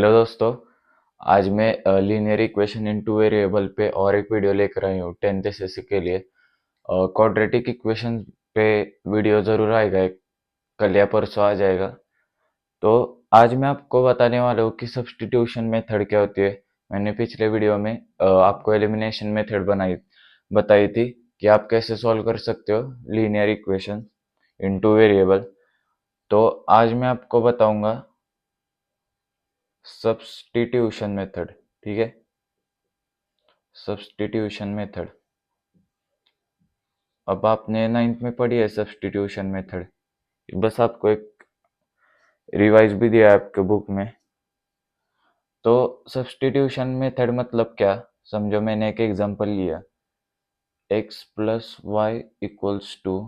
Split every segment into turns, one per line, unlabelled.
Hello दोस्तों। आज मैं linear equation in two variable पे और एक वीडियो लेकर आई हूँ 10th एसएससी के लिए। क्वाड्रेटिक इक्वेशन पे वीडियो ज़रूर आएगा, एक कल या परसों आ जाएगा। तो आज मैं आपको बताने वाला हूँ कि सब्स्टिट्यूशन मेथड क्या होती है। मैंने पिछले वीडियो में आपको एलिमिनेशन मेथड बताई थी कि आप कैसे सॉल्व कर सकते हो linear equation in two variable. तो आज मैं आपको बताऊंगा सब्स्टिट्यूशन मेथड। ठीक है, सब्स्टिट्यूशन मेथड। अब आपने 9th में पढ़ी है सब्स्टिट्यूशन मेथड, बस आपको एक रिवाइज भी दिया है आपके बुक में। तो सब्स्टिट्यूशन मेथड मतलब क्या, समझो। मैंने एक एग्जांपल लिया, x plus y equals to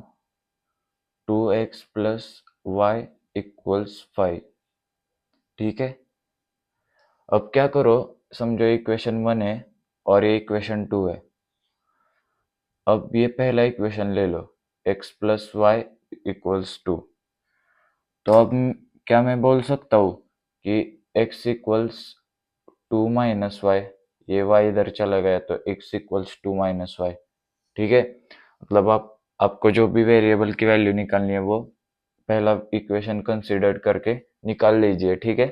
2x plus y equals 5। ठीक है, अब क्या करो, समझो इक्वेशन 1 है और ये इक्वेशन 2 है। अब ये पहला इक्वेशन ले लो, x प्लस वाई इक्वल्स 2। तो अब क्या मैं बोल सकता हूँ कि x इक्वल्स 2 माइनस वाई, ये y इधर चला गया तो x इक्वल्स 2 माइनस वाई। ठीक है, मतलब आपको जो भी वेरिएबल की वैल्यू निकालनी है वो पहला इक्वेशन कंसीडर करके निकाल लीजिए। ठीक है,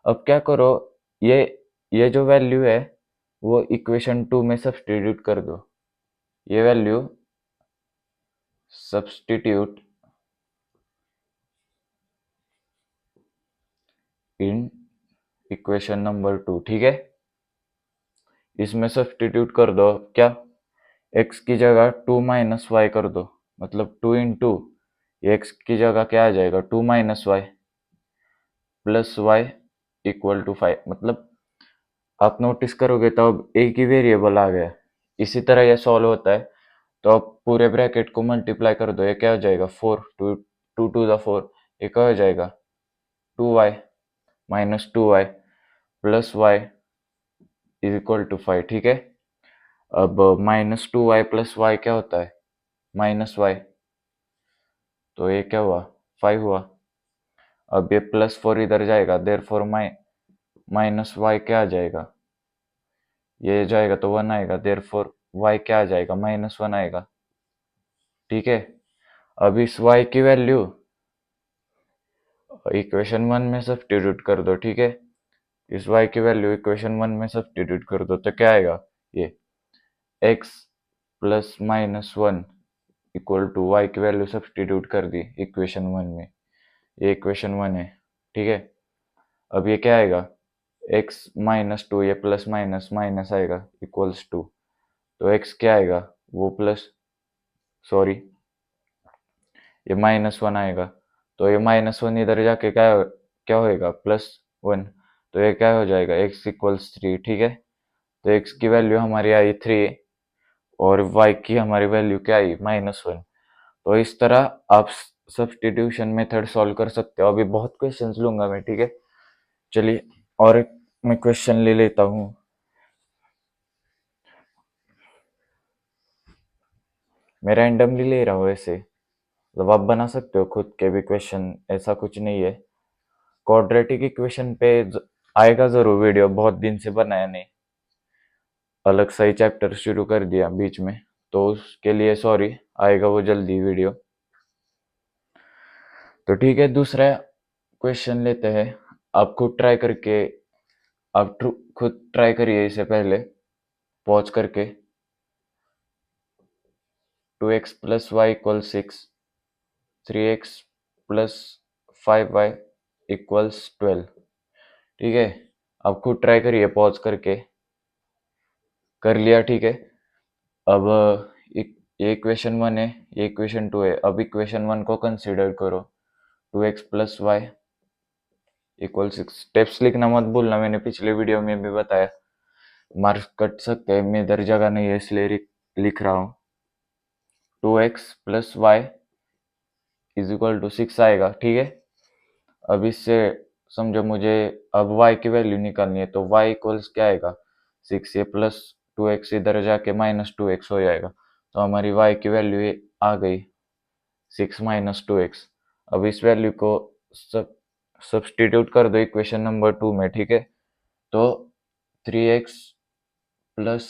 अब क्या करो, ये ये जो वैल्यू है वो इक्वेशन 2 में सब्स्टिट्यूट कर दो। ये value substitute in equation number 2। ठीक है, इसमें सब्स्टिट्यूट कर दो क्या, x की जगह 2 माइनस वाई कर दो, मतलब 2 इंटू एक्स की जगह क्या आ जाएगा 2 minus y plus y equal to 5। मतलब आप नोटिस करोगे तो अब एक ही वेरिएबल आ गया। इसी तरह यह सॉल्व होता है। तो अब पूरे ब्रैकेट को मल्टीप्लाई कर दो, ये क्या हो जाएगा 4, टू टू द 4, ये क्या हो जाएगा 2y minus 2y plus y is equal to 5। ठीक है, अब माइनस 2y प्लस वाई क्या होता है माइनस वाई, तो ये क्या हुआ 5 हुआ। अब ये प्लस 4 इधर जाएगा, देर फोर माइनस वाई क्या आ जाएगा, ये जाएगा तो 1 आएगा, देर फोर वाई क्या आ जाएगा -1 आएगा। ठीक है, अब इस y की वैल्यू इक्वेशन 1 में सब्स्टिट्यूट कर दो। ठीक है, इस y की वैल्यू इक्वेशन 1 में सब्स्टिट्यूट कर दो तो क्या आएगा, ये x plus -1 equal to y की वैल्यू सब्स्टिट्यूट कर दी इक्वेशन 1 में, ये इक्वेशन 1 है। ठीक है, अब ये क्या आएगा x -2, ये प्लस माइनस माइनस आएगा इक्वल्स टू, तो x क्या आएगा वो प्लस, सॉरी ये -1 आएगा, तो ये -1 इधर जाके क्या क्या होएगा +1, तो ये क्या हो जाएगा x इक्वल्स 3। ठीक है, तो x की वैल्यू हमारी आई 3 और y की हमारी वैल्यू क्या आई -1। तो इस तरह आप सब्स्टिट्यूशन मेथड सॉल्व कर सकते हो। अभी बहुत क्वेश्चंस लूंगा मैं। ठीक है, चलिए और एक मैं क्वेश्चन ले लेता हूँ। मैं रैंडमली ले रहा हूँ ऐसे, मतलब आप बना सकते हो खुद के भी क्वेश्चन, ऐसा कुछ नहीं है। क्वाड्रेटिक इक्वेशन पे आएगा जरूर वीडियो, बहुत दिन से बनाया नहीं, अलग सा ही चैप्टर शुरू कर दिया बीच में, तो उसके लिए सॉरी। आएगा वो जल्दी वीडियो। तो ठीक है, दूसरा क्वेश्चन लेते हैं। आप खुद ट्राई करके, खुद ट्राई करिए इसे पहले पॉज करके। 2x plus y equal 6, 3x plus 5y equals 12। ठीक है, आप खुद ट्राई करिए पॉज करके। कर लिया? ठीक है, अब ये इक्वेशन 1 है, ये इक्वेशन 2 है। अब इक्वेशन 1 को कंसीडर करो, 2x plus y equal 6। Steps लिखना मत भूलना, मैंने पिछले वीडियो में भी बताया, मार्क्स कट सकते हैं, मैं इधर जगह नहीं है इसलिए लिख रहा हूँ। 2x plus y is equal to 6 आएगा। ठीक है, अब इससे समझो मुझे अब y की वैल्यू निकालनी है, तो y इक्वल्स क्या आएगा 6, ये प्लस 2x इधर जाके -2x हो जाएगा, तो हमारी y की वैल्यू आ गई 6 -2x। अब इस वैल्यू को सब सब्स्टिट्यूट कर दो इक्वेशन नंबर 2 में, ठीक है। तो 3x प्लस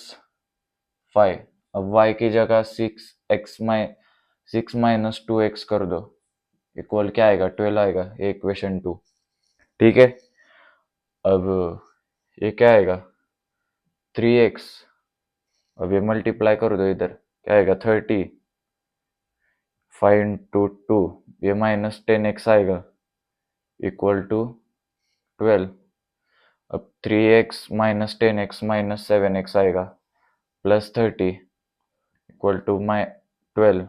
5, अब y की जगह 6 माइनस 2x कर दो, इक्वल क्या आएगा, 12 आएगा, ये इक्वेशन 2, ठीक है। अब ये क्या आएगा, 3x, अब ये मल्टीप्लाई कर दो, इधर क्या आएगा 30, 5 इंटू 2, ये माइनस 10x आएगा, इक्वल टू 12। अब 3x minus 10x minus 7x आएगा, plus 30 equal to 12,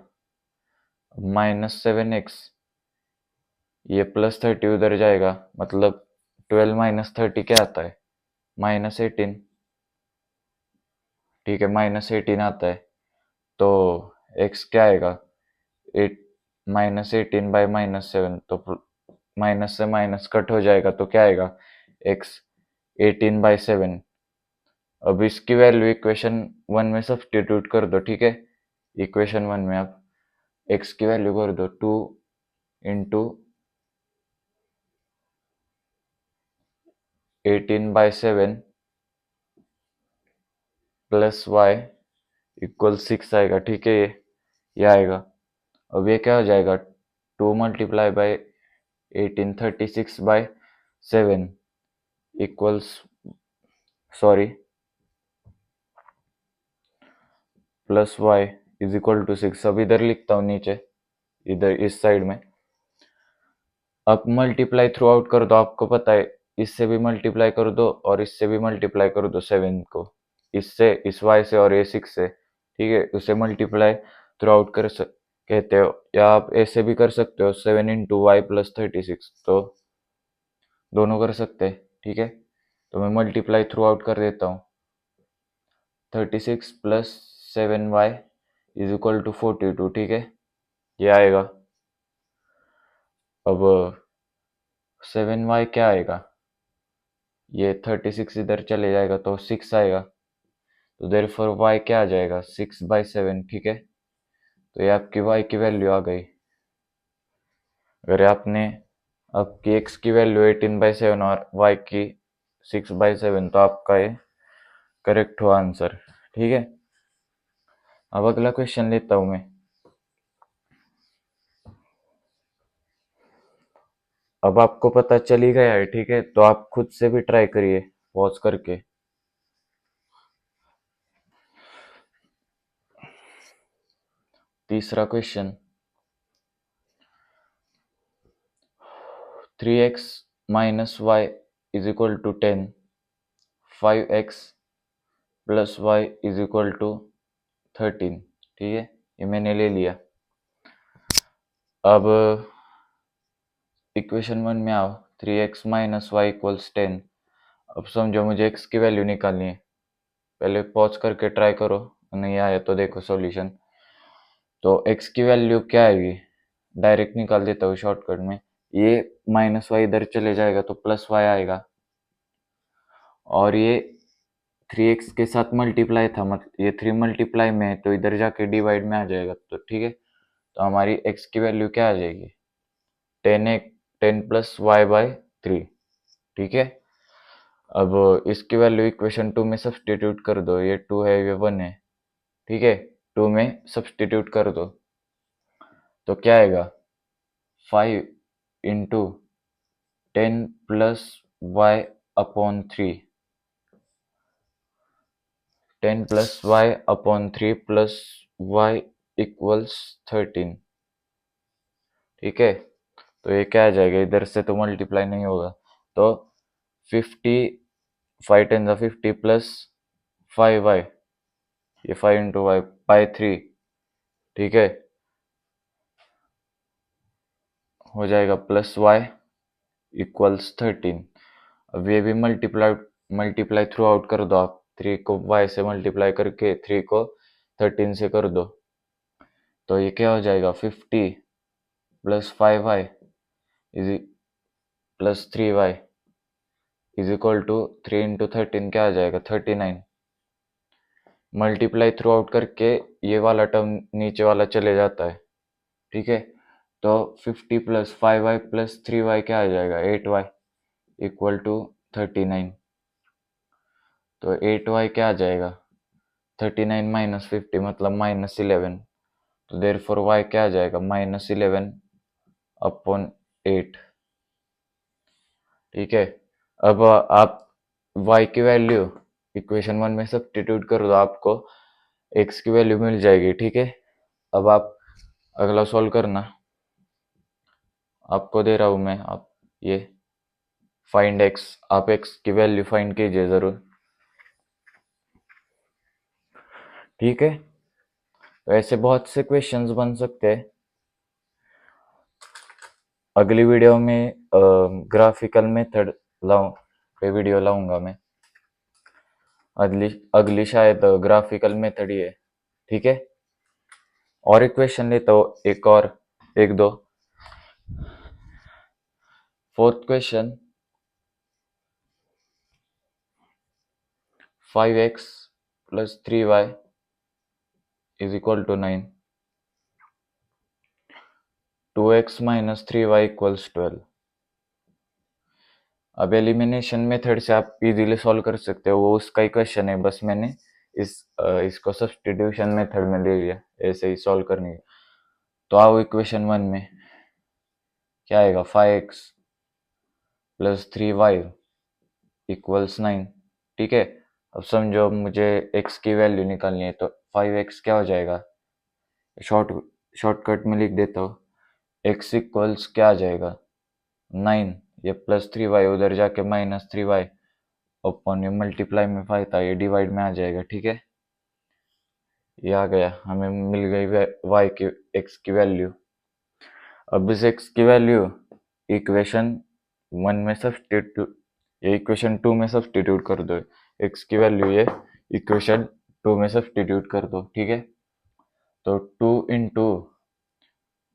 minus 7x, ये प्लस 30 उधर जाएगा, मतलब 12 माइनस 30 क्या आता है, माइनस 18, ठीक है, माइनस 18 आता है। तो x क्या आएगा, 8 माइनस 18 बाई माइनस 7, तो माइनस से माइनस कट हो जाएगा, तो क्या आएगा, x 18/7। अब इसकी वैल्यू इक्वेशन 1 में सब्स्टिट्यूट कर दो, ठीक है। इक्वेशन 1 में आप x की वैल्यू कर दो 2 इंटू 18/7 प्लस y इक्वल 6 आएगा, ठीक है, ये आएगा। अब ये क्या हो जाएगा, 2 multiply by 18, 36/7 equals, sorry, plus y is equal to 6। अब इधर लिखता हूँ नीचे, इधर इस साइड में अब मल्टीप्लाई थ्रू आउट कर दो, आपको पता है, इससे भी मल्टीप्लाई कर दो और इससे भी मल्टीप्लाई कर दो 7 को, इससे, इस y से और ये 6 से, ठीक है। उसे मल्टीप्लाई थ्रू आउट कहते हो, या आप ऐसे भी कर सकते हो, 7 इंटू वाई प्लस 36, तो दोनों कर सकते हैं, ठीक है। तो मैं मल्टीप्लाई थ्रू आउट कर देता हूँ, 36 plus 7y is equal to 42, ठीक है, ये आएगा। अब 7y क्या आएगा, ये 36 इधर चले जाएगा तो 6 आएगा, तो देयरफॉर y क्या आ जाएगा, 6/7, ठीक है। तो ये आपकी y की वैल्यू आ गई। अगर आपने आपकी x की वैल्यू 18/7 और y की 6/7, तो आपका ये करेक्ट हुआ आंसर, ठीक है। अब अगला क्वेश्चन लेता हूं मैं। अब आपको पता चल ही गया है, ठीक है, तो आप खुद से भी ट्राई करिए पॉज करके। तीसरा question, 3x minus y is equal to 10, 5x plus y is equal to 13, ठीक है, ये मैंने ले लिया। अब इक्वेशन 1 में आओ, 3x माइनस वाई इक्वल्स 10। अब समझो मुझे x की वैल्यू निकालनी है, पहले पॉज करके ट्राई करो, नहीं आया तो देखो सॉल्यूशन। तो x की वैल्यू क्या आएगी, डायरेक्ट निकाल देता हूँ शॉर्टकट में, ये माइनस वाई इधर चले जाएगा तो प्लस वाई आएगा, और ये 3x के साथ मल्टीप्लाई था, मतलब ये 3 मल्टीप्लाई में है, तो इधर जाके डिवाइड में आ जाएगा, तो ठीक है। तो हमारी x की वैल्यू क्या आ जाएगी, 10 प्लस वाई बाई 3, ठीक है। अब इसकी वैल्यू इक्वेशन 2 में सब्स्टिट्यूट कर दो, ये 2 है, ये 1 है, ठीक है, 2 में सब्स्टिट्यूट कर दो, तो क्या आएगा, 5 into 10 plus y upon 3, 10 plus y upon 3 plus y equals 13, ठीक है। तो ये क्या आ जाएगा, इधर से तो मल्टीप्लाई नहीं होगा, तो 50, 5 10 ज़ा 50 प्लस 5y, ये 5 इंटू वाई बाई 3, ठीक है, हो जाएगा प्लस वाई इक्वल्स 13। अब ये भी मल्टीप्लाई मल्टीप्लाई थ्रू आउट कर दो आप, 3 को y से मल्टीप्लाई करके 3 को 13 से कर दो, तो ये क्या हो जाएगा, 50 plus 5y is plus 3y is equal to 3 into 13 क्या आ जाएगा, 39। मल्टीप्लाई थ्रू आउट करके ये वाला टर्म नीचे वाला चले जाता है, ठीक है। तो 50 प्लस 5y प्लस 3y क्या आ जाएगा 8y इक्वल टू 39। तो 8y क्या आ जाएगा 39 माइनस 50 मतलब -11। तो देर फोर y क्या आ जाएगा -11 अपॉन 8। ठीक है। अब आप y की वैल्यू इक्वेशन 1 में सब्स्टिट्यूट करो तो आपको x की वैल्यू मिल जाएगी। ठीक है। अब आप अगला सॉल्व करना, आपको दे रहा हूं मैं। आप ये फाइंड x, आप x की वैल्यू फाइंड कीजिए जरूर। ठीक है। तो ऐसे बहुत से क्वेश्चंस बन सकते हैं। अगली वीडियो में ग्राफिकल मेथड पे वीडियो लाऊंगा मैं। अगली अगली शायद ग्राफिकल मेथड ही है। ठीक है। और एक क्वेश्चन लेता हूँ, एक दो। Fourth question, 5x plus 3y is equal to 9, 2x minus 3y equals 12। अब एलिमिनेशन मेथड से आप इजीली सॉल्व कर सकते हो, वो उसका ही क्वेश्चन है, बस मैंने इसको सब्स्टिट्यूशन मेथड में ले लिया ऐसे ही सॉल्व करने के। तो आओ इक्वेशन 1 में क्या आएगा 5x प्लस 3y इक्वल्स 9। ठीक है। अब समझो मुझे x की वैल्यू निकालनी है, तो 5x क्या हो जाएगा, शॉर्टकट में लिख देता हूँ। x इक्वल्स क्या आ जाएगा 9, ये प्लस 3y उधर जाके -3y अपॉन ये मल्टीप्लाई में 5 था, ये डिवाइड में आ जाएगा। ठीक है। ये आ गया, हमें मिल गई y की x की वैल्यू। अब इस x की वैल्यू इक्वेशन 1 में सब्स्टिट्यूट, ये इक्वेशन 2 में सब्स्टिट्यूट कर दो। x की वैल्यू ये इक्वेशन 2 में सब्स्टिट्यूट कर दो। ठीक है। तो 2 इंटू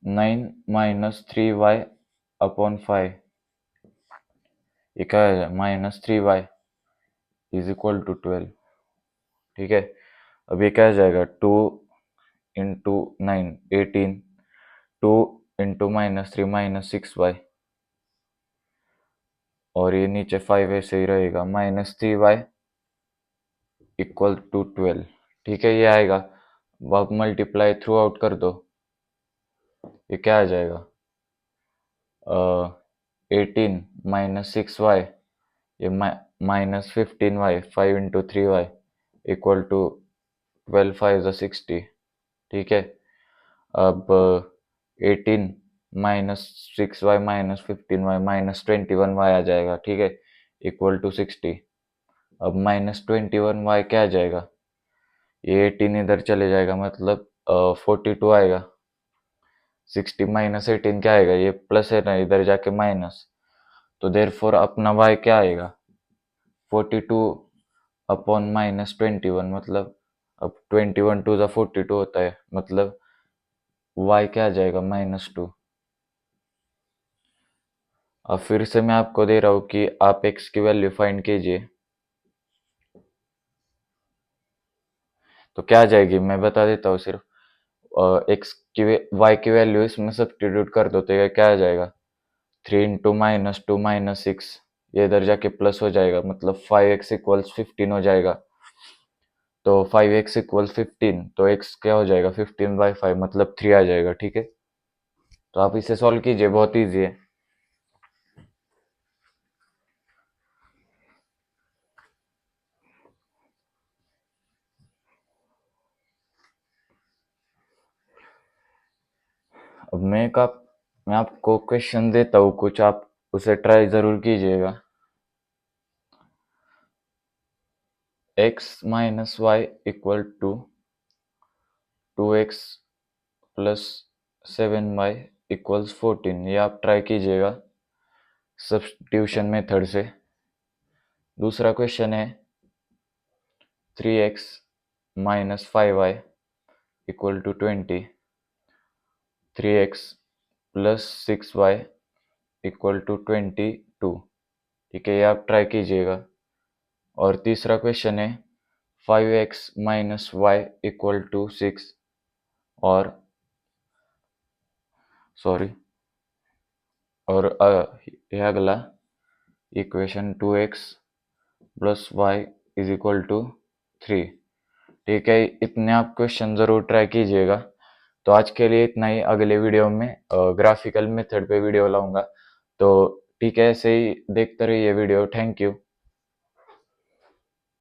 9 माइनस 3y अपॉन 5, ये क्या है -3y इज इक्वल टू 12। ठीक है। अब ये क्या आ जाएगा 2 इंटू 9 18, 2 इंटू -3 -6y, और ये नीचे 5 ऐसे ही रहेगा, -3y इक्वल टू 12। ठीक है। ये आएगा, अब मल्टीप्लाई थ्रू आउट कर दो, ये क्या आ जाएगा 18 -6y, ये -15y, 5 into 3y equal to 12 5 60। ठीक है। अब 18 -6y -15y -21y आ जाएगा। ठीक है। Equal to 60। अब -21y क्या आ जाएगा, ये 18 इधर चले जाएगा, मतलब 42 आएगा। 60 -18 क्या आएगा, ये प्लस है ना, इधर जाके माइनस। तो देर फोर अपना y क्या आएगा 42 अपॉन -21, मतलब अब 21 टू ज़ा 42 होता है, मतलब y क्या आ जाएगा -2। अब फिर से मैं आपको दे रहा हूँ कि आप x की वैल्यू फाइंड कीजिए। तो क्या आ जाएगी मैं बता देता हूँ सिर्फ, x की y की वैल्यू इसमें सब्स्टिट्यूट कर दो, तो ये क्या आ जाएगा 3 इंटू -2 -6, ये इधर जाके प्लस हो जाएगा, मतलब 5x इक्वल्स 15 हो जाएगा। तो 5x इक्वल्स 15, तो x क्या हो जाएगा 15/5 मतलब 3 आ जाएगा। ठीक है। तो आप इसे सॉल्व कीजिए, बहुत ईजी है। अब मैं आपको क्वेश्चन देता हूँ कुछ, आप उसे ट्राई जरूर कीजिएगा। x minus y equal to 2x plus 7y equals 14, ये आप ट्राई कीजिएगा सब्स्टिट्यूशन मेथड से। दूसरा क्वेश्चन है 3x minus 5y equal to 20, 3x plus 6y equal to 22। ठीक है। ये आप ट्राई कीजिएगा। और तीसरा क्वेश्चन है 5x minus y equal to 6 और सॉरी। और ये अगला equation 2x plus y is equal to 3। ठीक है, इतने आप क्वेश्चन ज़रूर ट्राई कीजिएगा। तो आज के लिए इतना ही। अगले वीडियो में ग्राफिकल मेथड पे वीडियो लाऊंगा। तो ठीक है, ऐसे ही देखते रहिए वीडियो। Thank you.